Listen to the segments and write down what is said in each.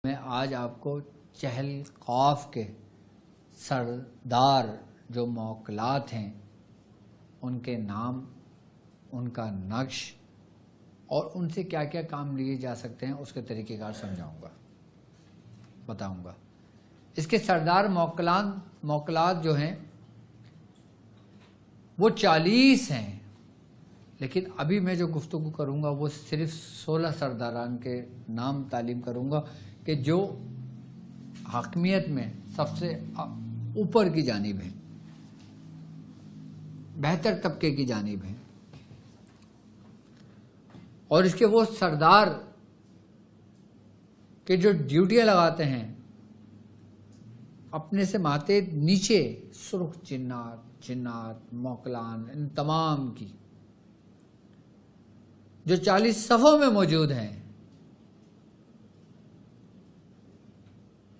میں آج آپ کو چہل قاف کے سردار جو موکلات ہیں ان کے نام، ان کا نقش اور ان سے کیا کیا کام لیے جا سکتے ہیں اس کے طریقہ کار سمجھاؤں گا، بتاؤں گا۔ اس کے سردار موکلات جو ہیں وہ 40 ہیں، لیکن ابھی میں جو گفتگو کروں گا وہ صرف 16 سرداران کے نام تعلیم کروں گا کہ جو حاکمیت میں سب سے اوپر کی جانب ہیں، بہتر طبقے کی جانب ہیں، اور اس کے وہ سردار کے جو ڈیوٹیاں لگاتے ہیں اپنے سے ماتے نیچے سرخ جنات موکلان ان تمام کی جو 40 صفوں میں موجود ہیں،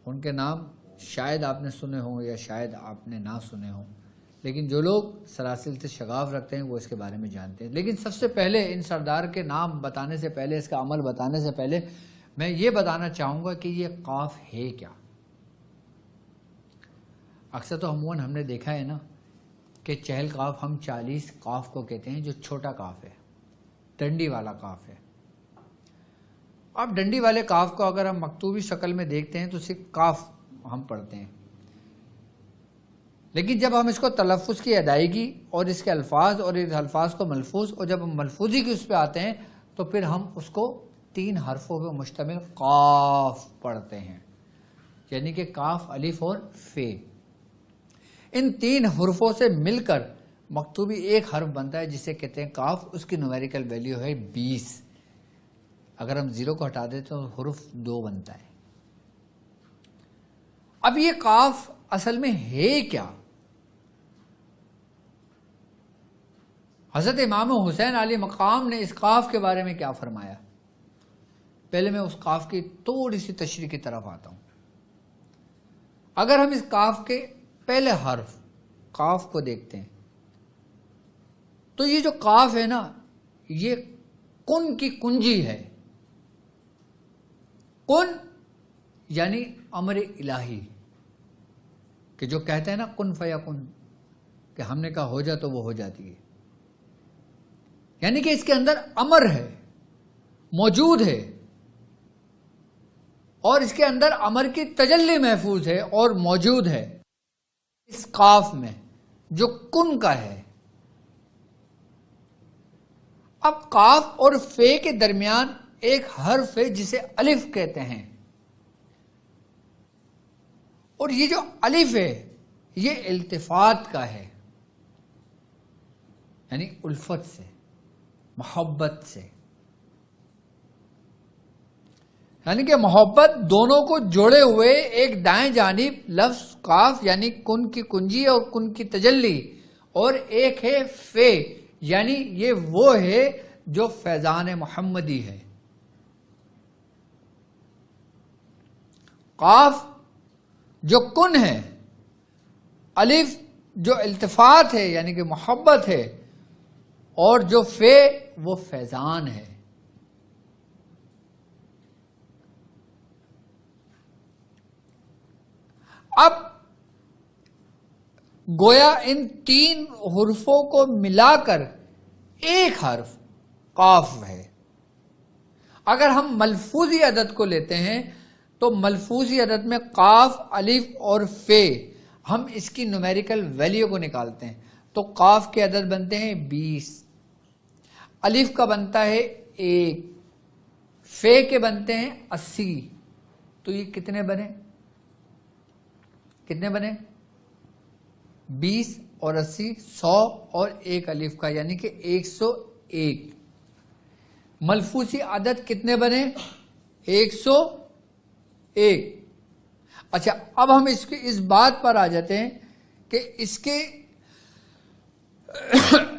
ان کے نام شاید آپ نے سنے ہوں یا شاید آپ نے نہ سنے ہوں، لیکن جو لوگ سراسل سے شغاف رکھتے ہیں وہ اس کے بارے میں جانتے ہیں۔ لیکن سب سے پہلے ان سردار کے نام بتانے سے پہلے، اس کا عمل بتانے سے پہلے میں یہ بتانا چاہوں گا کہ یہ قاف ہے کیا۔ اکثر تو عموماً ہم نے دیکھا ہے نا کہ چہل قاف ہم 40 قاف کو کہتے ہیں جو چھوٹا قاف ہے، ڈنڈی والا قاف ہے۔ اب ڈنڈی والے قاف کو اگر ہم مکتوبی شکل میں دیکھتے ہیں تو صرف قاف ہم پڑھتے ہیں، لیکن جب ہم اس کو تلفظ کی ادائیگی اور اس کے الفاظ اور اس الفاظ کو ملفوظ، اور جب ہم ملفوظی کی اس پہ آتے ہیں تو پھر ہم اس کو 3 حرفوں پہ مشتمل قاف پڑھتے ہیں، یعنی کہ کاف، الف اور فے۔ ان 3 حرفوں سے مل کر مکتوبی ایک حرف بنتا ہے جسے کہتے ہیں قاف۔ اس کی نومیریکل ویلیو ہے 20۔ اگر ہم 0 کو ہٹا دیں تو حرف 2 بنتا ہے۔ اب یہ قاف اصل میں ہے کیا؟ حضرت امام حسین علیہ مقام نے اس قاف کے بارے میں کیا فرمایا؟ پہلے میں اس قاف کی تھوڑی سی تشریح کی طرف آتا ہوں۔ اگر ہم اس قاف کے پہلے حرف قاف کو دیکھتے ہیں تو یہ جو قاف ہے نا، یہ کن کی کنجی ہے۔ کن یعنی امر الہی، کہ جو کہتے ہیں نا کن فیکن، کہ ہم نے کہا ہو جا تو وہ ہو جاتی ہے، یعنی کہ اس کے اندر امر ہے، موجود ہے، اور اس کے اندر امر کی تجلی محفوظ ہے اور موجود ہے اس قاف میں جو کن کا ہے۔ اب قاف اور فے کے درمیان ایک حرف ہے جسے الف کہتے ہیں، اور یہ جو الف ہے یہ التفات کا ہے، یعنی الفت سے، محبت سے، یعنی کہ محبت دونوں کو جوڑے ہوئے ایک دائیں جانب لفظ قاف یعنی کن کی کنجی اور کن کی تجلی، اور ایک ہے فے یعنی یہ وہ ہے جو فیضان محمدی ہے۔ قاف جو کن ہے، الف جو التفات ہے یعنی کہ محبت ہے، اور جو فے وہ فیضان ہے۔ اب گویا ان 3 حرفوں کو ملا کر ایک حرف قاف ہے۔ اگر ہم ملفوظی عدد کو لیتے ہیں تو ملفوظی عدد میں قاف، الف اور فے، ہم اس کی نومیریکل ویلیو کو نکالتے ہیں تو قاف کے عدد بنتے ہیں 20، الف کا بنتا ہے 1، فے کے بنتے ہیں 80۔ تو یہ کتنے بنے؟ 20 اور 80، 100 اور 1 الف کا، یعنی کہ 101۔ ملفوظی عدد کتنے بنے؟ 101۔ اچھا، اب ہم اس بات پر آ جاتے ہیں کہ اس کے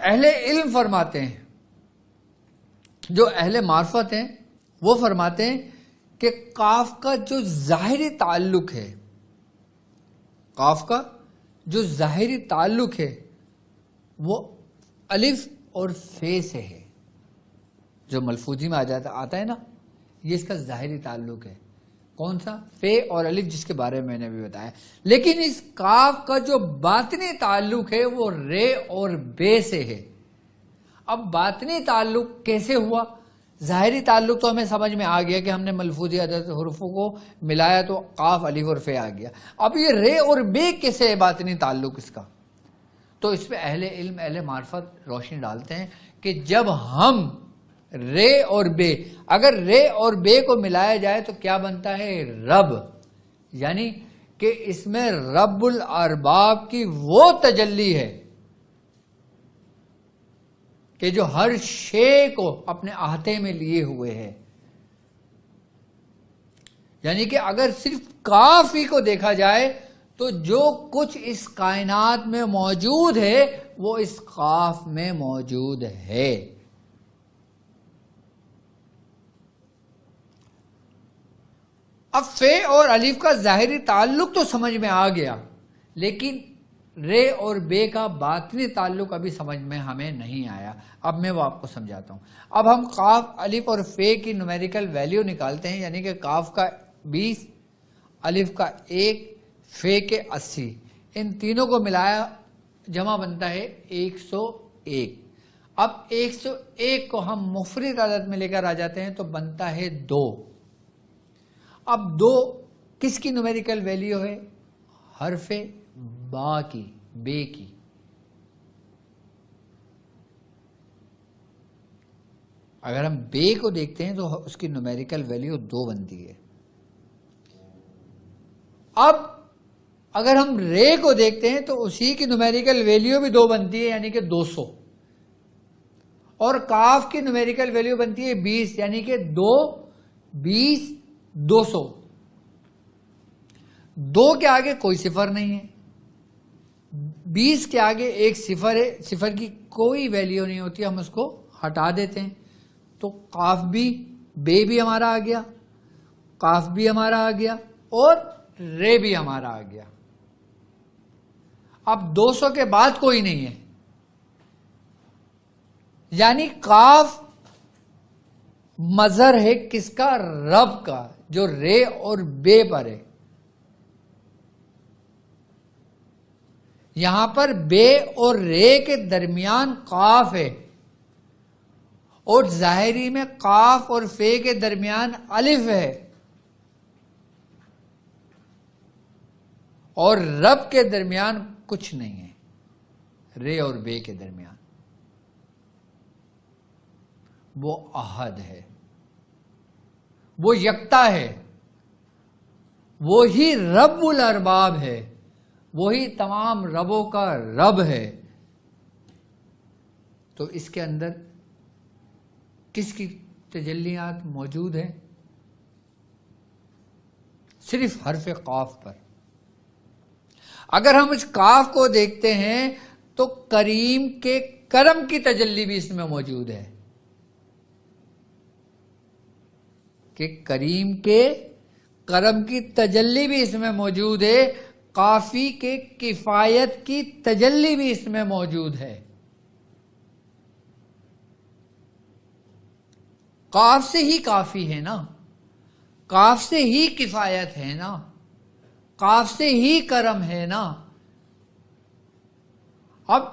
اہل علم فرماتے ہیں، جو اہل معرفت ہیں وہ فرماتے ہیں کہ قاف کا جو ظاہری تعلق ہے، قاف کا جو ظاہری تعلق ہے وہ الف اور فے سے ہے، جو ملفوظی میں آتا ہے نا، یہ اس کا ظاہری تعلق ہے۔ کون سا؟ فے اور الف، جس کے بارے میں میں نے ابھی بتایا. لیکن اس کاف کا جو باطنی تعلق ہے وہ رے اور بے سے ہے. اب باطنی تعلق کیسے ہوا؟ ظاہری تعلق تو ہمیں سمجھ میں آ گیا کہ ہم نے ملفوظی عدد حروفوں کو ملایا تو قاف الف اور فے آ گیا. اب یہ رے اور بے کیسے ہے باطنی تعلق اس کا؟ تو اس پہ اہل علم اہل معرفت روشنی ڈالتے ہیں کہ جب ہم رے اور بے، اگر رے اور بے کو ملایا جائے تو کیا بنتا ہے؟ رب. یعنی کہ اس میں رب الارباب کی وہ تجلی ہے کہ جو ہر شے کو اپنے احاطے میں لیے ہوئے ہے. یعنی کہ اگر صرف کاف ہی کو دیکھا جائے تو جو کچھ اس کائنات میں موجود ہے وہ اس قاف میں موجود ہے. اب فے اور الف کا ظاہری تعلق تو سمجھ میں آ گیا، لیکن رے اور بے کا باطنی تعلق ابھی سمجھ میں ہمیں نہیں آیا. اب میں وہ آپ کو سمجھاتا ہوں. اب ہم قاف الف اور فے کی نومیریکل ویلیو نکالتے ہیں، یعنی کہ قاف کا 20، الف کا 1، فے کے 80. ان تینوں کو ملایا جمع بنتا ہے 101. اب 101 کو ہم مفرد عدد میں لے کر آ جاتے ہیں تو بنتا ہے 2. اب 2 کس کی نومیریکل ویلیو ہے؟ حرف با کی، بے کی. اگر ہم بے کو دیکھتے ہیں تو اس کی نومیریکل ویلیو 2 بنتی ہے. اب اگر ہم رے کو دیکھتے ہیں تو اسی کی نومیریکل ویلیو بھی 2 بنتی ہے، یعنی کہ 200. اور کاف کی نومیریکل ویلیو بنتی ہے 20، یعنی کہ 2، 20، 200. 2 کے آگے کوئی صفر نہیں ہے، 20 کے آگے ایک صفر ہے، صفر کی کوئی ویلیو نہیں ہوتی، ہم اس کو ہٹا دیتے ہیں تو قاف بھی، بے بھی ہمارا آ گیا، قاف بھی ہمارا آ گیا اور رے بھی ہمارا آ گیا. اب 200 کے بعد کوئی نہیں ہے، یعنی قاف مظہر ہے کس کا؟ رب کا، جو رے اور بے پر ہے. یہاں پر بے اور رے کے درمیان قاف ہے اور ظاہری میں قاف اور فے کے درمیان الف ہے اور رب کے درمیان کچھ نہیں ہے. رے اور بے کے درمیان وہ احد ہے، وہ یکتا ہے، وہی رب الارباب ہے، وہی تمام ربوں کا رب ہے. تو اس کے اندر کس کی تجلیات موجود ہیں؟ صرف حرف قاف پر. اگر ہم اس قاف کو دیکھتے ہیں تو کریم کے کرم کی تجلی بھی اس میں موجود ہے، کہ کریم کے کرم کی تجلی بھی اس میں موجود ہے، کافی کے کفایت کی تجلی بھی اس میں موجود ہے. قاف سے ہی کافی ہے نا، قاف سے ہی کفایت ہے نا، قاف سے ہی کرم ہے نا. اب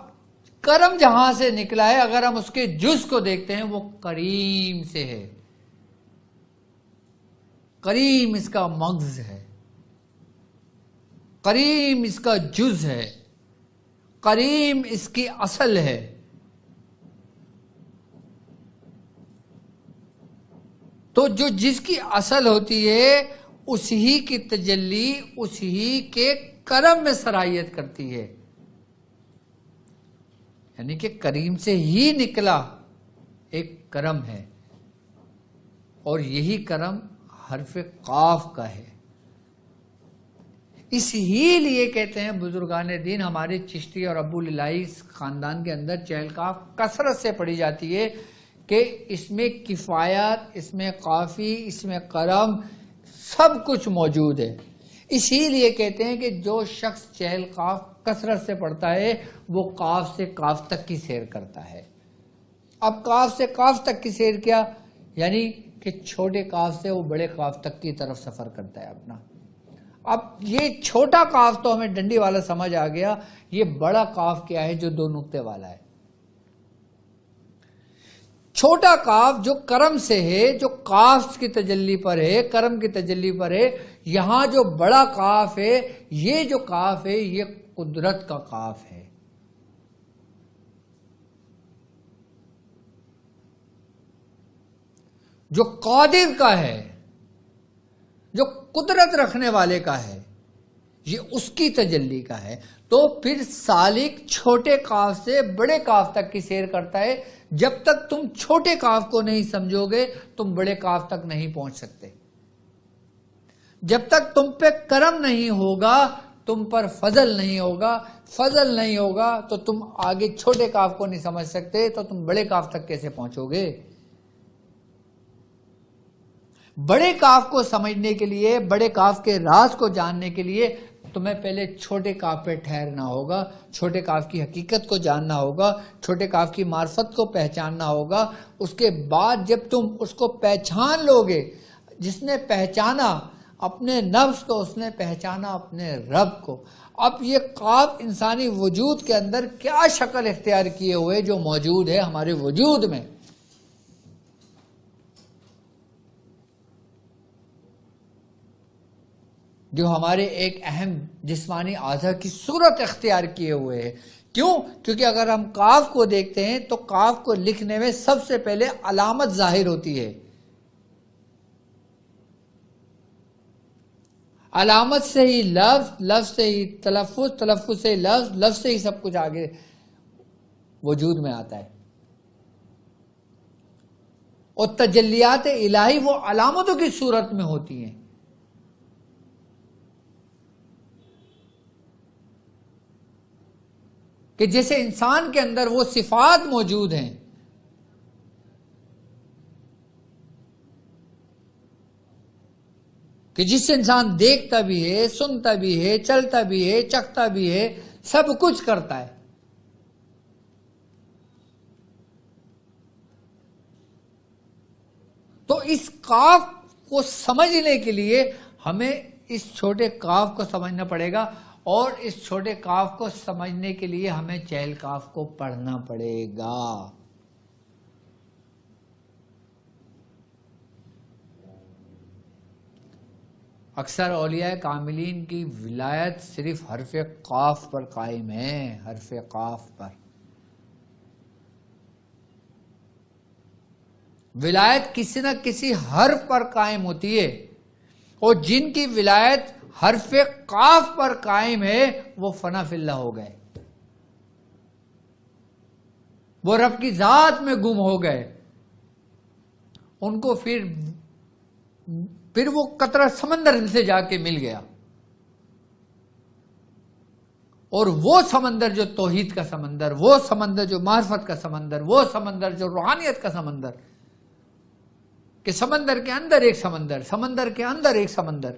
کرم جہاں سے نکلا ہے، اگر ہم اس کے جز کو دیکھتے ہیں وہ کریم سے ہے. کریم اس کا مغز ہے، کریم اس کا جز ہے، کریم اس کی اصل ہے. تو جو جس کی اصل ہوتی ہے اسی کی تجلی اسی کے کرم میں صلاحیت کرتی ہے. یعنی کہ کریم سے ہی نکلا ایک کرم ہے اور یہی کرم حرف قاف کا ہے. اس ہی لیے کہتے ہیں بزرگان دین، ہمارے چشتی اور ابو الہی خاندان کے اندر چہل قاف کثرت سے پڑھی جاتی ہے کہ اس میں کفایت، اس میں قافی، اس میں کرم سب کچھ موجود ہے. اسی لیے کہتے ہیں کہ جو شخص چہل قاف کثرت سے پڑھتا ہے وہ قاف سے قاف تک کی سیر کرتا ہے. اب قاف سے قاف تک کی سیر کیا؟ یعنی کہ چھوٹے کاف سے وہ بڑے کاف تک کی طرف سفر کرتا ہے اپنا. اب یہ چھوٹا کاف تو ہمیں ڈنڈی والا سمجھ آ گیا، یہ بڑا کاف کیا ہے جو 2 نقطے والا ہے. چھوٹا کاف جو کرم سے ہے، جو کاف کی تجلی پر ہے، کرم کی تجلی پر ہے. یہاں جو بڑا کاف ہے، یہ جو کاف ہے یہ قدرت کا کاف ہے. جو قادر کا ہے، جو قدرت رکھنے والے کا ہے، یہ اس کی تجلی کا ہے. تو پھر سالک چھوٹے کاف سے بڑے کاف تک کی سیر کرتا ہے. جب تک تم چھوٹے کاف کو نہیں سمجھو گے تم بڑے کاف تک نہیں پہنچ سکتے. جب تک تم پہ کرم نہیں ہوگا، تم پر فضل نہیں ہوگا، فضل نہیں ہوگا تو تم آگے چھوٹے کاف کو نہیں سمجھ سکتے، تو تم بڑے کاف تک کیسے پہنچو گے؟ بڑے کاف کو سمجھنے کے لیے، بڑے کاف کے راز کو جاننے کے لیے تمہیں پہلے چھوٹے کاف پہ ٹھہرنا ہوگا، چھوٹے کاف کی حقیقت کو جاننا ہوگا، چھوٹے کاف کی معرفت کو پہچاننا ہوگا. اس کے بعد جب تم اس کو پہچان لو گے، جس نے پہچانا اپنے نفس کو، اس نے پہچانا اپنے رب کو. اب یہ کاف انسانی وجود کے اندر کیا شکل اختیار کیے ہوئے جو موجود ہے ہمارے وجود میں، جو ہمارے ایک اہم جسمانی اعضاء کی صورت اختیار کیے ہوئے ہیں. کیوں؟ کیونکہ اگر ہم کاف کو دیکھتے ہیں تو کاف کو لکھنے میں سب سے پہلے علامت ظاہر ہوتی ہے. علامت سے ہی لفظ، لفظ سے ہی تلفظ، تلفظ سے ہی لفظ، لفظ سے ہی سب کچھ آگے وجود میں آتا ہے. اور تجلیات الہی وہ علامتوں کی صورت میں ہوتی ہیں. کہ جیسے انسان کے اندر وہ صفات موجود ہیں کہ جس سے انسان دیکھتا بھی ہے، سنتا بھی ہے، چلتا بھی ہے، چکھتا بھی ہے، سب کچھ کرتا ہے. تو اس کاف کو سمجھنے کے لیے ہمیں اس چھوٹے کاف کو سمجھنا پڑے گا، اور اس چھوٹے کاف کو سمجھنے کے لیے ہمیں چہل کاف کو پڑھنا پڑے گا. اکثر اولیاء کاملین کی ولایت صرف حرف قاف پر قائم ہے، حرف قاف پر. ولایت کسی نہ کسی حرف پر قائم ہوتی ہے، اور جن کی ولایت حرف قاف پر قائم ہے وہ فنا فی اللہ ہو گئے، وہ رب کی ذات میں گم ہو گئے. ان کو پھر وہ قطرہ سمندر سے جا کے مل گیا، اور وہ سمندر جو توحید کا سمندر، وہ سمندر جو معرفت کا سمندر، وہ سمندر جو روحانیت کا سمندر، کہ سمندر کے اندر ایک سمندر، سمندر کے اندر ایک سمندر.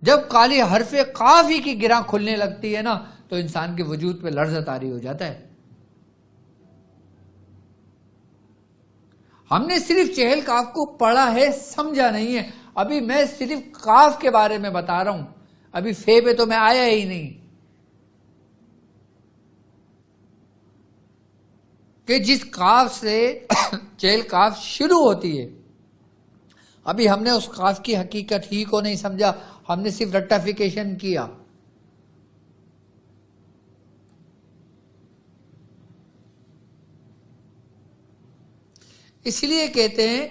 جب کالی حرف قاف ہی کی گراں کھلنے لگتی ہے نا تو انسان کے وجود پہ لرزہ طاری ہو جاتا ہے. ہم نے صرف چہل کاف کو پڑھا ہے، سمجھا نہیں ہے. ابھی میں صرف کاف کے بارے میں بتا رہا ہوں، ابھی فے پہ تو میں آیا ہی نہیں کہ جس کاف سے چہل کاف شروع ہوتی ہے. ابھی ہم نے اس کاف کی حقیقت ہی کو نہیں سمجھا، ہم نے صرف رٹافیکیشن کیا. اس لیے کہتے ہیں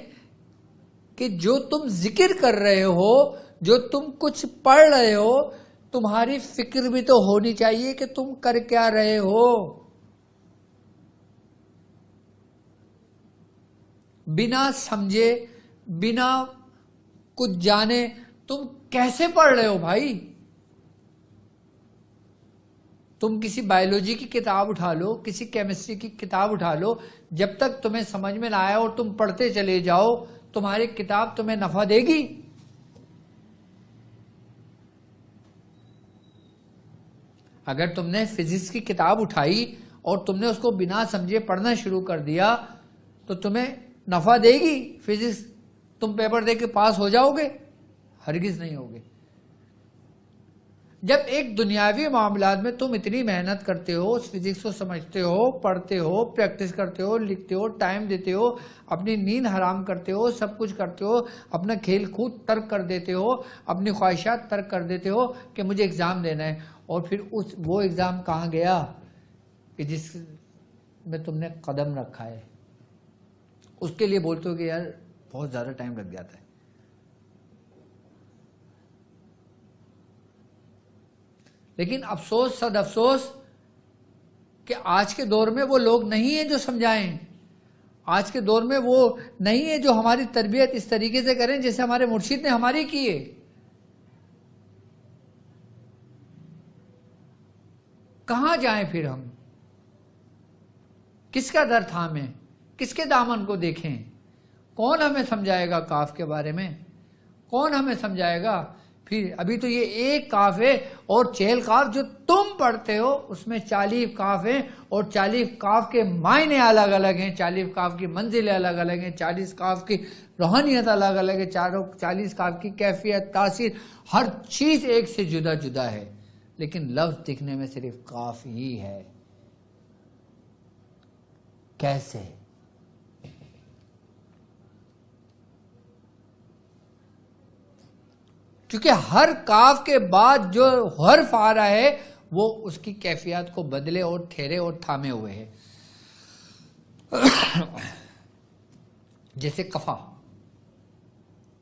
کہ جو تم ذکر کر رہے ہو، جو تم کچھ پڑھ رہے ہو، تمہاری فکر بھی تو ہونی چاہیے کہ تم کر کیا رہے ہو. بنا سمجھے، بنا کچھ جانے تم کیسے پڑھ رہے ہو بھائی؟ تم کسی بایولوجی کی کتاب اٹھا لو، کسی کیمسٹری کی کتاب اٹھا لو، جب تک تمہیں سمجھ میں نہ آیا اور تم پڑھتے چلے جاؤ، تمہاری کتاب تمہیں نفع دے گی؟ اگر تم نے فزکس کی کتاب اٹھائی اور تم نے اس کو بنا سمجھے پڑھنا شروع کر دیا تو تمہیں نفع دے گی فزکس؟ تم پیپر دے کے پاس ہو جاؤ گے؟ ہرگز نہیں ہوگے۔ جب ایک دنیاوی معاملات میں تم اتنی محنت کرتے ہو، اس فزکس کو سمجھتے ہو، پڑھتے ہو، پریکٹس کرتے ہو، لکھتے ہو، ٹائم دیتے ہو، اپنی نیند حرام کرتے ہو، سب کچھ کرتے ہو، اپنا کھیل کود ترک کر دیتے ہو، اپنی خواہشات ترک کر دیتے ہو کہ مجھے ایگزام دینا ہے، اور پھر وہ ایگزام کہاں گیا کہ جس میں تم نے قدم رکھا ہے، اس کے لیے بولتے ہو کہ یار بہت زیادہ ٹائم لگ جاتا ہے۔ لیکن افسوس، صد افسوس کہ آج کے دور میں وہ لوگ نہیں ہیں جو سمجھائیں، آج کے دور میں وہ نہیں ہے جو ہماری تربیت اس طریقے سے کریں جیسے ہمارے مرشد نے ہماری کی ہے۔ کہاں جائیں پھر ہم؟ کس کا در تھامیں؟ کس کے دامن کو دیکھیں؟ کون ہمیں سمجھائے گا کاف کے بارے میں؟ کون ہمیں سمجھائے گا؟ پھر ابھی تو یہ ایک کاف ہے، اور چہل کاف جو تم پڑھتے ہو اس میں 40 کاف ہیں، اور 40 کاف کے معنی الگ الگ ہیں، 40 کاف کی منزلیں الگ الگ ہیں، 40 کاف کی روحانیت الگ الگ ہے، 40 کاف کی کیفیت، تاثیر، ہر چیز ایک سے جدا جدا ہے، لیکن لفظ دکھنے میں صرف کاف ہی ہے۔ کیسے؟ کیونکہ ہر کاف کے بعد جو حرف آ رہا ہے وہ اس کی کیفیات کو بدلے اور ٹھہرے اور تھامے ہوئے ہے۔ جیسے کفا،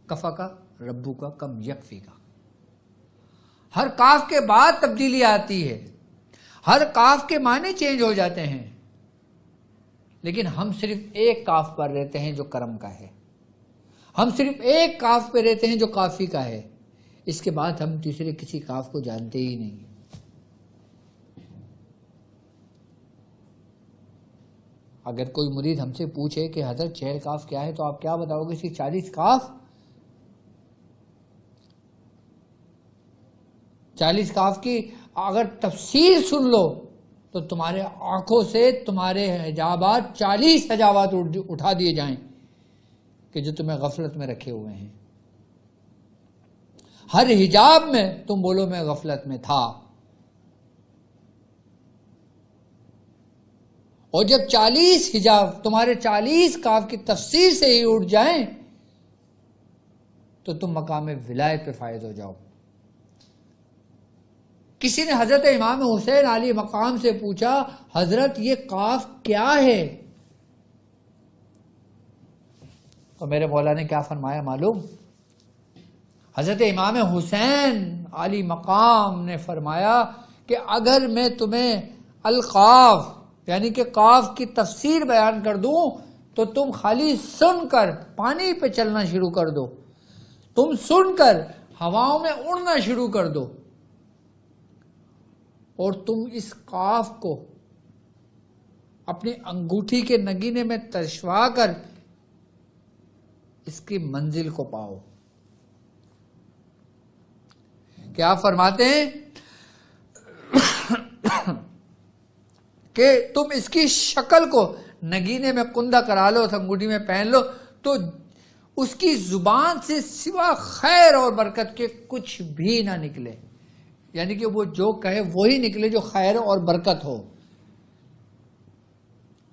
کفا کا، ربو کا، کم یکفی کا، ہر کاف کے بعد تبدیلی آتی ہے، ہر کاف کے معنی چینج ہو جاتے ہیں، لیکن ہم صرف ایک کاف پر رہتے ہیں جو کرم کا ہے، ہم صرف ایک کاف پہ رہتے ہیں جو کافی کا ہے، اس کے بعد ہم تیسرے کسی کاف کو جانتے ہی نہیں۔ اگر کوئی مرید ہم سے پوچھے کہ حضرت چہل کاف کیا ہے تو آپ کیا بتاؤ گے؟ 40 کاف، 40 کاف کی اگر تفسیر سن لو تو تمہارے آنکھوں سے تمہارے حجابات 40 حجابات اٹھا دیے جائیں کہ جو تمہیں غفلت میں رکھے ہوئے ہیں۔ ہر حجاب میں تم بولو میں غفلت میں تھا، اور جب 40 حجاب تمہارے 40 کاف کی تفسیر سے ہی اٹھ جائیں تو تم مقام ولایت پہ فائز ہو جاؤ۔ کسی نے حضرت امام حسین علی مقام سے پوچھا حضرت یہ کاف کیا ہے؟ تو میرے مولا نے کیا فرمایا معلوم؟ حضرت امام حسین علی مقام نے فرمایا کہ اگر میں تمہیں القاف یعنی کہ کاف کی تفسیر بیان کر دوں تو تم خالی سن کر پانی پہ چلنا شروع کر دو، تم سن کر ہواؤں میں اڑنا شروع کر دو، اور تم اس کاف کو اپنی انگوٹھی کے نگینے میں ترشوا کر اس کی منزل کو پاؤ۔ کیا فرماتے ہیں کہ تم اس کی شکل کو نگینے میں کندہ کرا لو، انگوٹھی میں پہن لو، تو اس کی زبان سے سوا خیر اور برکت کے کچھ بھی نہ نکلے، یعنی کہ وہ جو کہے وہی نکلے جو خیر اور برکت ہو۔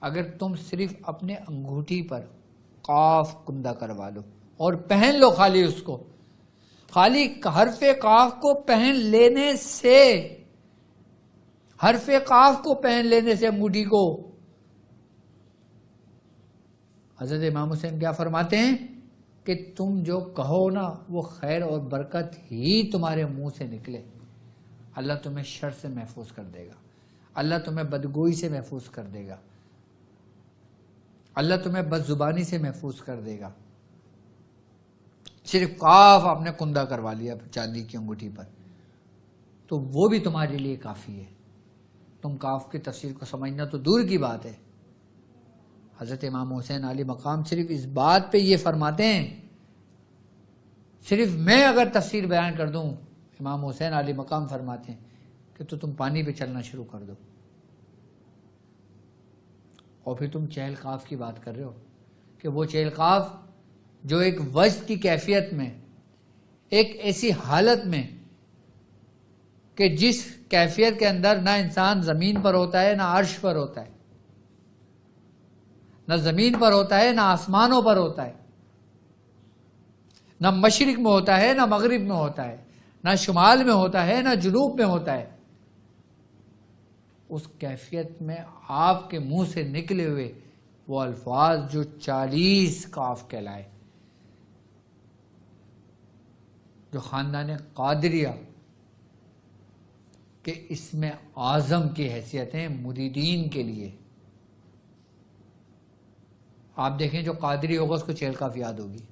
اگر تم صرف اپنے انگوٹھی پر قاف کندہ کروا لو اور پہن لو خالی اس کو، خالی حرف قاف کو پہن لینے سے، حرف قاف کو پہن لینے سے انگوٹھی کو، حضرت امام حسین کیا فرماتے ہیں کہ تم جو کہو نا وہ خیر اور برکت ہی تمہارے منہ سے نکلے۔ اللہ تمہیں شر سے محفوظ کر دے گا، اللہ تمہیں بدگوئی سے محفوظ کر دے گا، اللہ تمہیں بد زبانی سے محفوظ کر دے گا۔ صرف قاف آپ نے کندہ کروا لیا چاندی کی انگوٹھی پر تو وہ بھی تمہارے لیے کافی ہے۔ تم کاف کی تفسیر کو سمجھنا تو دور کی بات ہے۔ حضرت امام حسین علی مقام صرف اس بات پہ یہ فرماتے ہیں، صرف میں اگر تفسیر بیان کر دوں، امام حسین علی مقام فرماتے ہیں کہ تو تم پانی پہ چلنا شروع کر دو، اور پھر تم چہل قاف کی بات کر رہے ہو کہ وہ چہل قاف جو ایک وجد کی کیفیت میں، ایک ایسی حالت میں کہ جس کیفیت کے اندر نہ انسان زمین پر ہوتا ہے نہ عرش پر ہوتا ہے، نہ زمین پر ہوتا ہے نہ آسمانوں پر ہوتا ہے، نہ مشرق میں ہوتا ہے نہ مغرب میں ہوتا ہے، نہ شمال میں ہوتا ہے نہ جنوب میں ہوتا ہے، اس کیفیت میں آپ کے منہ سے نکلے ہوئے وہ الفاظ جو 40 قاف کہلائے، جو خاندان قادریہ کہ اس میں اعظم کی حیثیت ہیں مریدین کے لیے. آپ دیکھیں جو قادری ہوگا اس کو چہل قاف یاد ہوگی،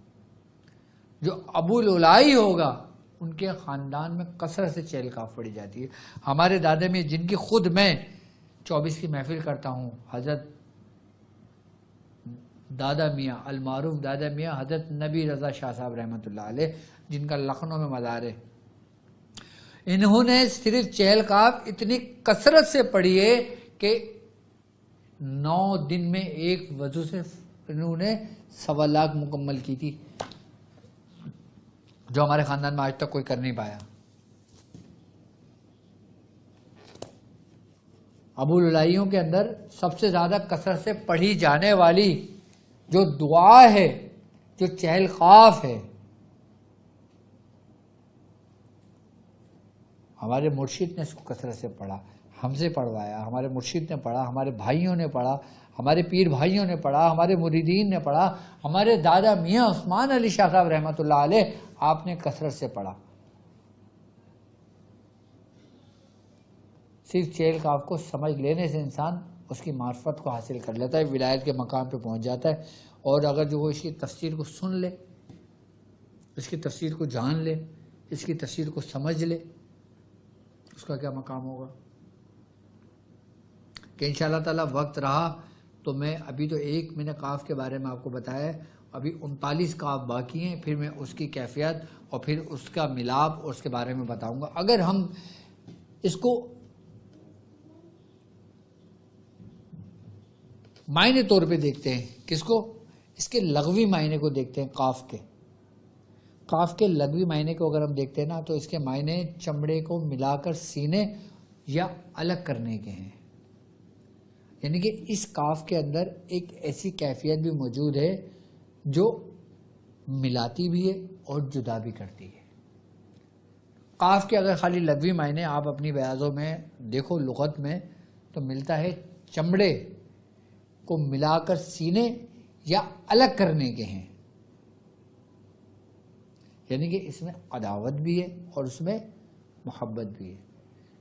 جو ابو العلائی ہوگا ان کے خاندان میں کثرت سے چہل قاف پڑھی جاتی ہے. ہمارے دادا میں جن کی خود میں 24 کی محفل کرتا ہوں، حضرت دادا میاں المعروف دادا میاں حضرت نبی رضا شاہ صاحب رحمۃ اللہ علیہ، جن کا لکھنؤ میں مزار ہے، انہوں نے صرف چہل قاف اتنی کثرت سے پڑھی ہے کہ 9 دن میں ایک وضو سے انہوں نے 1.25 لاکھ مکمل کی تھی، جو ہمارے خاندان میں آج تک کوئی کر نہیں پایا. ابو العلائیوں کے اندر سب سے زیادہ کثرت سے پڑھی جانے والی جو دعا ہے، جو چہل قاف ہے، ہمارے مرشد نے اس کو کثرت سے پڑھا، ہم سے پڑھوایا، ہمارے مرشد نے پڑھا، ہمارے بھائیوں نے پڑھا، ہمارے پیر بھائیوں نے پڑھا، ہمارے مریدین نے پڑھا، ہمارے دادا میاں عثمان علی شاہ صاحب رحمۃ اللہ علیہ آپ نے کثرت سے پڑھا. صرف چہل قاف کو سمجھ لینے سے انسان اس کی معرفت کو حاصل کر لیتا ہے، ولایت کے مقام پہ پہنچ جاتا ہے. اور اگر جو وہ اس کی تفسیر کو سن لے، اس کی تفسیر کو جان لے، اس کی تفسیر کو سمجھ لے، اس کا کیا مقام ہوگا. کہ انشاءاللہ تعالی وقت رہا تو میں ابھی تو میں نے قاف کے بارے میں آپ کو بتایا ہے، ابھی 39 قاف باقی ہیں، پھر میں اس کی کیفیت اور پھر اس کا ملاپ اور اس کے بارے میں بتاؤں گا. اگر ہم اس کو معنی طور پہ دیکھتے ہیں، کس کو؟ اس کے لغوی معنی کو دیکھتے ہیں. قاف کے لغوی معنی کو اگر ہم دیکھتے ہیں نا تو اس کے معنی چمڑے کو ملا کر سینے یا الگ کرنے کے ہیں. یعنی کہ اس قاف کے اندر ایک ایسی کیفیت بھی موجود ہے جو ملاتی بھی ہے اور جدا بھی کرتی ہے. قاف کے اگر خالی لغوی معنی آپ اپنی بیاضوں میں دیکھو لغت میں تو ملتا ہے چمڑے کو ملا کر سینے یا الگ کرنے کے ہیں. یعنی کہ اس میں عداوت بھی ہے اور اس میں محبت بھی ہے.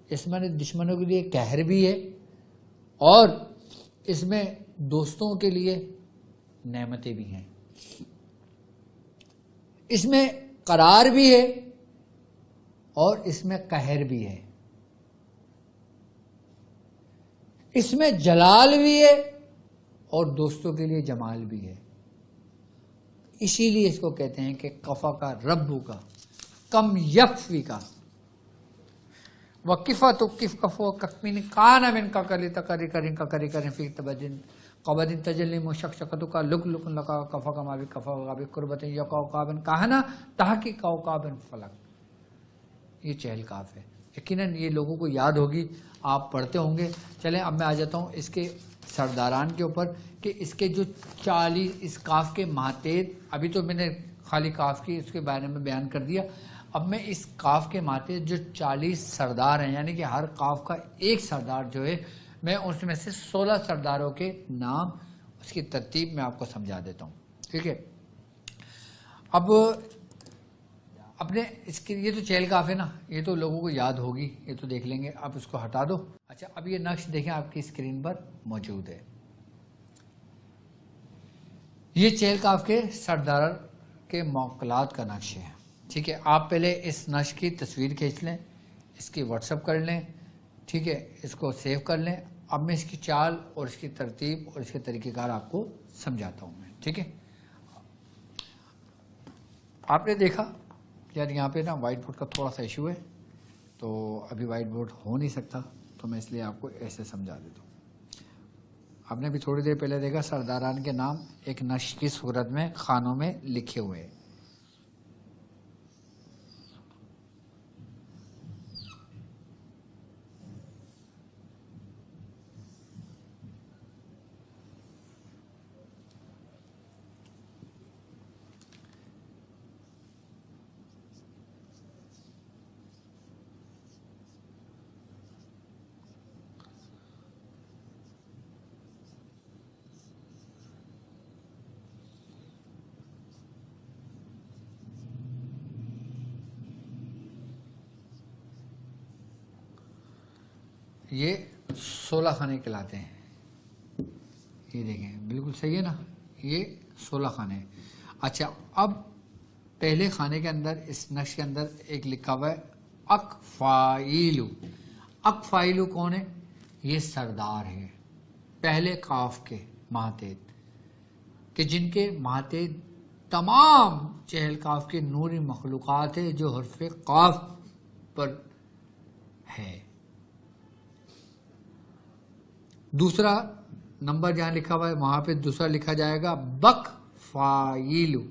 اس میں دشمنوں کے لیے قہر بھی ہے اور اس میں دوستوں کے لیے نعمتیں بھی ہیں. اس میں قرار بھی ہے اور اس میں قہر بھی ہے. اس میں جلال بھی ہے اور دوستوں کے لیے جمال بھی ہے. اسی لیے اس کو کہتے ہیں کہ کفا کا ربو کا کم یکفی کا وقفہ تو کف کفو کفین کان من کا کلی تکری کریں کا کری کریں فی تبدن قبدن تجلیم و شکشکتو کا لک لکن لکا کفا کا مابی کفا غابی قربتن یقا قابن کہنا تحقیق قابن فلک. یہ چہل قاف ہے. یقیناً یہ لوگوں کو یاد ہوگی، آپ پڑھتے ہوں گے. چلیں اب میں آ جاتا ہوں اس کے سرداران کے اوپر کہ اس کے جو 40 اس قاف کے ماتحت، ابھی تو میں نے خالی قاف کی اس کے بارے میں بیان کر دیا. اب میں اس قاف کے ماتحت جو 40 سردار ہیں، یعنی کہ ہر قاف کا ایک سردار جو ہے، میں اس میں سے 16 سرداروں کے نام، اس کی ترتیب میں آپ کو سمجھا دیتا ہوں. ٹھیک ہے. اب اپنے اس کے یہ تو چہل قاف ہے نا، یہ تو لوگوں کو یاد ہوگی، یہ تو دیکھ لیں گے. آپ اس کو ہٹا دو. اچھا اب یہ نقش دیکھیں آپ کی اسکرین پر موجود ہے. یہ چہل قاف کے سردار کے موکلات کا نقش ہے. ٹھیک ہے. آپ پہلے اس نقش کی تصویر کھینچ لیں، اس کی واٹس ایپ کر لیں. ٹھیک ہے. اس کو سیو کر لیں. اب میں اس کی چال اور اس کی ترتیب اور اس کے طریقہ کار آپ کو سمجھاتا ہوں میں. ٹھیک ہے. آپ نے دیکھا یار یہاں پہ نا وائٹ بورڈ کا تھوڑا سا ایشو ہے، تو ابھی وائٹ بورڈ ہو نہیں سکتا، تو میں اس لیے آپ کو ایسے سمجھا دیتا ہوں. آپ نے بھی تھوڑی دیر پہلے دیکھا سرداران کے نام ایک نقش کی صورت میں خانوں میں لکھے ہوئے. یہ 16 خانے کہلاتے ہیں. یہ دیکھیں بالکل صحیح ہے نا, یہ 16 خانے. اچھا اب پہلے خانے کے اندر اس نقش کے اندر ایک لکھا ہوا ہے اکفائیلو. اکفائیلو کون ہے؟ یہ سردار ہے پہلے قاف کے ماتحت, کہ جن کے ماتحت تمام چہل قاف کے نوری مخلوقات ہے جو حرف قاف پر ہے. دوسرا نمبر جہاں لکھا ہوا ہے وہاں پہ دوسرا لکھا جائے گا بک فائلو,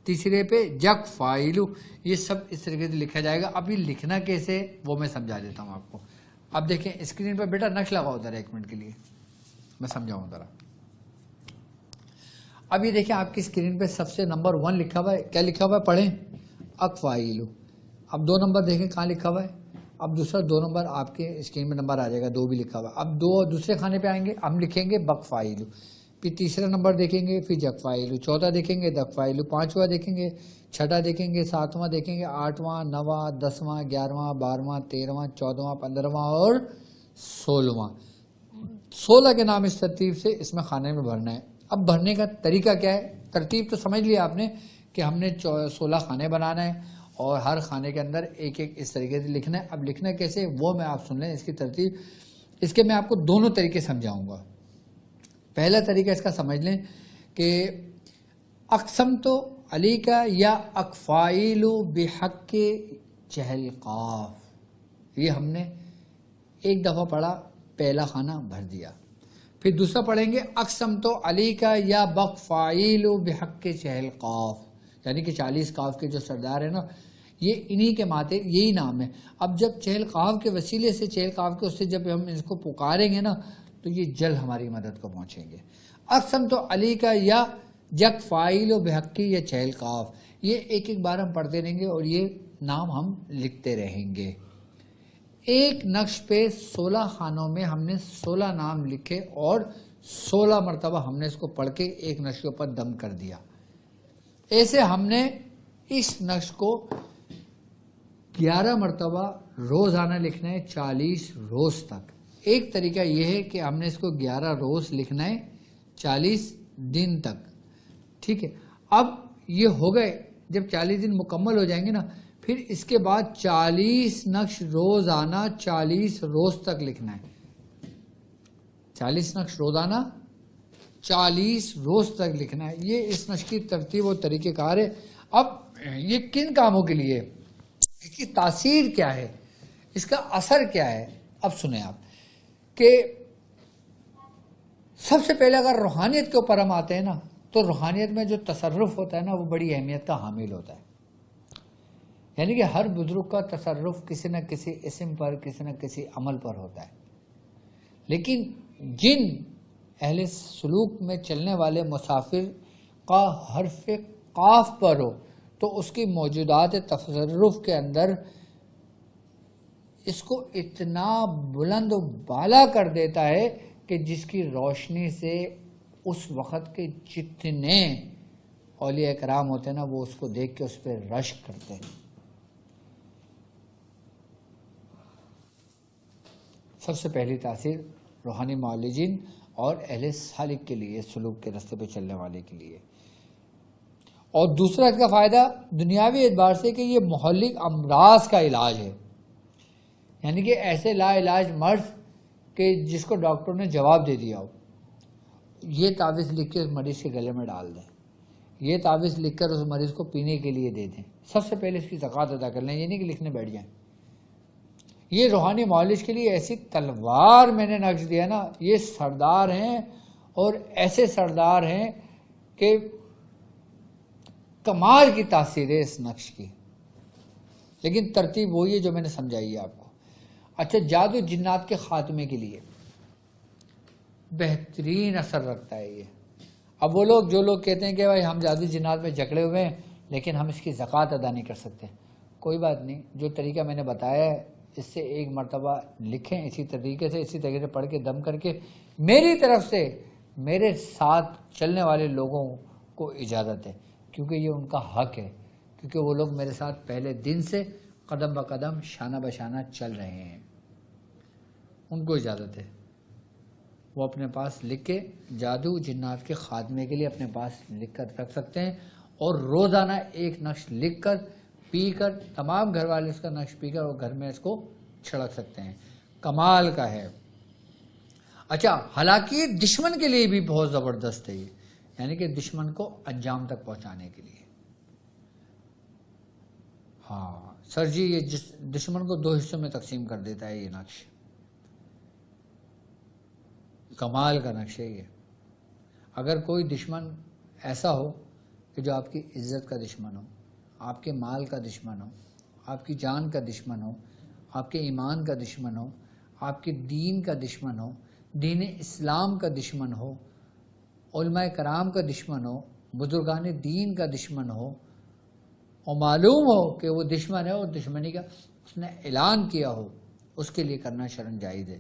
تیسرے پہ جک فائلو. یہ سب اس طریقے سے لکھا جائے گا. اب یہ لکھنا کیسے وہ میں سمجھا دیتا ہوں آپ کو. اب دیکھیں اسکرین پہ بیٹا نقش لگاؤ ذرا ایک منٹ کے لیے میں سمجھاؤں ذرا. اب یہ دیکھیں آپ کی اسکرین پہ سب سے نمبر 1 لکھا ہوا ہے. کیا لکھا ہوا ہے پڑھیں؟ اکفائلو. اب 2 نمبر دیکھیں کہاں لکھا ہوا ہے. اب دوسرا 2 نمبر آپ کے اسکرین میں نمبر آ جائے گا, 2 بھی لکھا ہوا. اب 2 دوسرے خانے پہ آئیں گے, ہم لکھیں گے بک فائلو. پھر تیسرا نمبر دیکھیں گے, پھر جک فائلو. چوتھا دیکھیں گے دک فائلو. 5واں دیکھیں گے, 6واں دیکھیں گے, 7واں دیکھیں گے, 8واں, 9واں, 10واں, 11واں, 12واں, 13واں, 14واں, 15واں اور 16واں. 16 کے نام اس ترتیب سے اس میں خانے میں بھرنا ہے. اب بھرنے کا طریقہ کیا ہے؟ ترتیب تو سمجھ لیا آپ نے کہ ہم نے 16 خانے بنانا ہے اور ہر خانے کے اندر ایک ایک اس طریقے سے لکھنا ہے. اب لکھنا کیسے وہ میں آپ سن لیں اس کی ترتیب. اس کے میں آپ کو دونوں طریقے سمجھاؤں گا. پہلا طریقہ اس کا سمجھ لیں کہ اقسم تو علی کا یا اکفائلو بحق چہل قاف, یہ ہم نے ایک دفعہ پڑھا, پہلا خانہ بھر دیا. پھر دوسرا پڑھیں گے اقسم تو علی کا یا بقفائلو بحق چہل قاف, یعنی کہ 40 قاف کے جو سردار ہیں نا یہ انہی کے ماتے یہی نام ہے. اب جب چہل قاف کے وسیلے سے چہل قاف کے اس سے جب ہم اس کو پکاریں گے نا تو یہ جل ہماری مدد کو پہنچیں گے. اقسم تو علی کا یا جک فائل و بحقی یا چہل قاف, یہ ایک ایک بار ہم پڑھتے رہیں گے اور یہ نام ہم لکھتے رہیں گے. ایک نقش پہ 16 خانوں میں ہم نے 16 نام لکھے اور 16 مرتبہ ہم نے اس کو پڑھ کے ایک نقش کے اوپر دم کر دیا. ایسے ہم نے اس نقش کو 11 مرتبہ روزانہ لکھنا ہے 40 روز تک. ایک طریقہ یہ ہے کہ ہم نے اس کو 11 روز لکھنا ہے 40 دن تک. ٹھیک ہے, اب یہ ہو گئے, جب 40 دن مکمل ہو جائیں گے نا پھر اس کے بعد 40 نقش روزانہ 40 روز تک لکھنا ہے. 40 نقش روزانہ 40 روز تک لکھنا ہے. یہ اس نقش کی ترتیب اور طریقہ کار ہے. اب یہ کن کاموں کے لیے, اس کی تاثیر کیا ہے, اس کا اثر کیا ہے, اب سنیں آپ کہ سب سے پہلے اگر روحانیت کے اوپر ہم آتے ہیں نا تو روحانیت میں جو تصرف ہوتا ہے نا وہ بڑی اہمیت کا حامل ہوتا ہے. یعنی کہ ہر بزرگ کا تصرف کسی نہ کسی اسم پر کسی نہ کسی عمل پر ہوتا ہے, لیکن جن اہل سلوک میں چلنے والے مسافر کا حرف قاف پر ہو تو اس کی موجودات تصرف کے اندر اس کو اتنا بلند و بالا کر دیتا ہے کہ جس کی روشنی سے اس وقت کے جتنے اولیاء کرام ہوتے ہیں نا وہ اس کو دیکھ کے اس پہ رشک کرتے ہیں. سب سے پہلی تاثیر روحانی معالجین اور اہل سالک کے لیے, سلوک کے راستے پہ چلنے والے کے لیے. اور دوسرا اس کا فائدہ دنیاوی اعتبار سے کہ یہ محلک امراض کا علاج ہے. یعنی کہ ایسے لا علاج مرض کہ جس کو ڈاکٹر نے جواب دے دیا ہو, یہ تعویذ لکھ کے اس مریض کے گلے میں ڈال دیں, یہ تعویذ لکھ کر اس مریض کو پینے کے لیے دے دیں. سب سے پہلے اس کی زکوٰۃ ادا کر لیں, یہ نہیں کہ لکھنے بیٹھ جائیں. یہ روحانی معالج کے لیے ایسی تلوار میں نے نقش دیا نا، یہ سردار ہیں اور ایسے سردار ہیں کہ کمال کی تاثیر ہے اس نقش کی، لیکن ترتیب وہی ہے جو میں نے سمجھائی ہے آپ کو۔ اچھا، جادو جنات کے خاتمے کے لیے بہترین اثر رکھتا ہے یہ۔ اب وہ لوگ جو لوگ کہتے ہیں کہ بھائی ہم جادو جنات میں جکڑے ہوئے ہیں لیکن ہم اس کی زکوٰۃ ادا نہیں کر سکتے، کوئی بات نہیں، جو طریقہ میں نے بتایا ہے اس سے ایک مرتبہ لکھیں، اسی طریقے سے پڑھ کے دم کر کے، میری طرف سے میرے ساتھ چلنے والے لوگوں کو اجازت ہے، کیونکہ یہ ان کا حق ہے، کیونکہ وہ لوگ میرے ساتھ پہلے دن سے قدم بہ قدم شانہ بہ شانہ چل رہے ہیں، ان کو اجازت ہے، وہ اپنے پاس لکھ کے جادو جنات کے خاتمے کے لیے اپنے پاس لکھ کر رکھ سکتے ہیں، اور روزانہ ایک نقش لکھ کر پی کر، تمام گھر والے اس کا نقش پی کر اور گھر میں اس کو چھڑک سکتے ہیں، کمال کا ہے۔ اچھا، حالانکہ دشمن کے لیے بھی بہت زبردست ہے یہ، یعنی کہ دشمن کو انجام تک پہنچانے کے لیے۔ ہاں سر جی، یہ دشمن کو 2 حصوں میں تقسیم کر دیتا ہے یہ نقش، کمال کا نقش ہے یہ۔ اگر کوئی دشمن ایسا ہو کہ جو آپ کی عزت کا دشمن ہو، آپ کے مال کا دشمن ہو، آپ کی جان کا دشمن ہو، آپ کے ایمان کا دشمن ہو، آپ کے دین کا دشمن ہو، دین اسلام کا دشمن ہو، علماء کرام کا دشمن ہو، بزرگان دین کا دشمن ہو، اور معلوم ہو کہ وہ دشمن ہے اور دشمنی کا اس نے اعلان کیا ہو، اس کے لیے کرنا شرعاً جائز ہے۔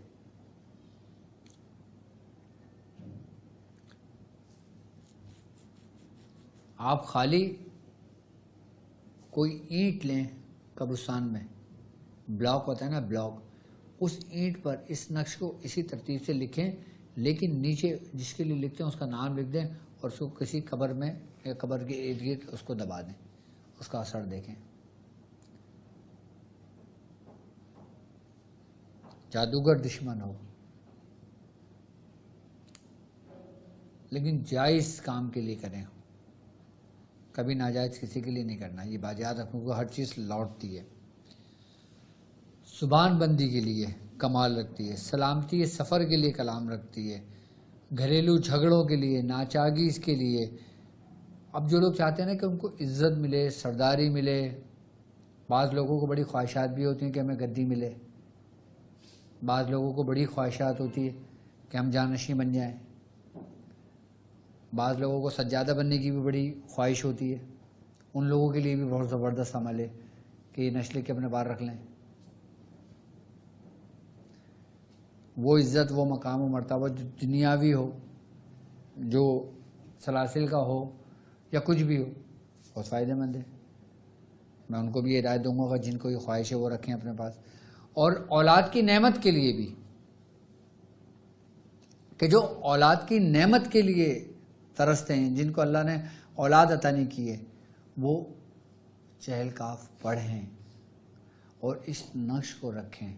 آپ خالی کوئی اینٹ لیں قبرستان میں، بلاک ہوتا ہے نا بلاک، اس اینٹ پر اس نقش کو اسی ترتیب سے لکھیں، لیکن نیچے جس کے لیے لکھتے ہیں اس کا نام لکھ دیں اور اس کو کسی قبر میں یا قبر کے ارد گرد اس کو دبا دیں، اس کا اثر دیکھیں۔ جادوگر دشمن ہو، لیکن جائز کام کے لیے کریں، کبھی ناجائز کسی کے لیے نہیں کرنا، یہ بات یاد رکھوں گا، ہر چیز لوٹتی ہے۔ زبان بندی کے لیے کمال رکھتی ہے، سلامتی سفر کے لیے کلام رکھتی ہے، گھریلو جھگڑوں کے لیے، ناچاگیز کے لیے۔ اب جو لوگ چاہتے ہیں نا کہ ان کو عزت ملے، سرداری ملے، بعض لوگوں کو بڑی خواہشات بھی ہوتی ہیں کہ ہمیں گدی ملے، بعض لوگوں کو بڑی خواہشات ہوتی ہے کہ ہم جانشین بن جائیں، بعض لوگوں کو سجادہ بننے کی بھی بڑی خواہش ہوتی ہے، ان لوگوں کے لیے بھی بہت زبردست عمل ہے کہ یہ نشل کے اپنے بار رکھ لیں۔ وہ عزت، وہ مقام و مرتبہ جو دنیاوی ہو، جو سلاسل کا ہو یا کچھ بھی ہو، بہت فائدہ مند ہے۔ میں ان کو بھی ہدایت دوں گا کہ جن کو یہ خواہش ہے وہ رکھیں اپنے پاس، اور اولاد کی نعمت کے لیے بھی، کہ جو اولاد کی نعمت کے لیے ترستے ہیں، جن کو اللہ نے اولاد عطا نہیں کی ہے، وہ چہل کاف پڑھیں اور اس نقش کو رکھیں۔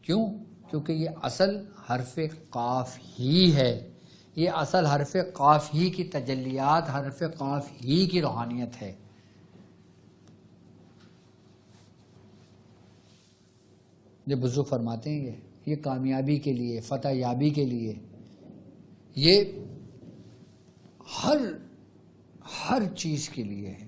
کیوں؟ کیونکہ یہ اصل حرف قاف ہی ہے، یہ اصل حرف قاف ہی کی تجلیات، حرف قاف ہی کی روحانیت ہے۔ یہ بزرگ فرماتے ہیں یہ کامیابی کے لیے، فتح یابی کے لیے، یہ ہر چیز کے لیے ہے۔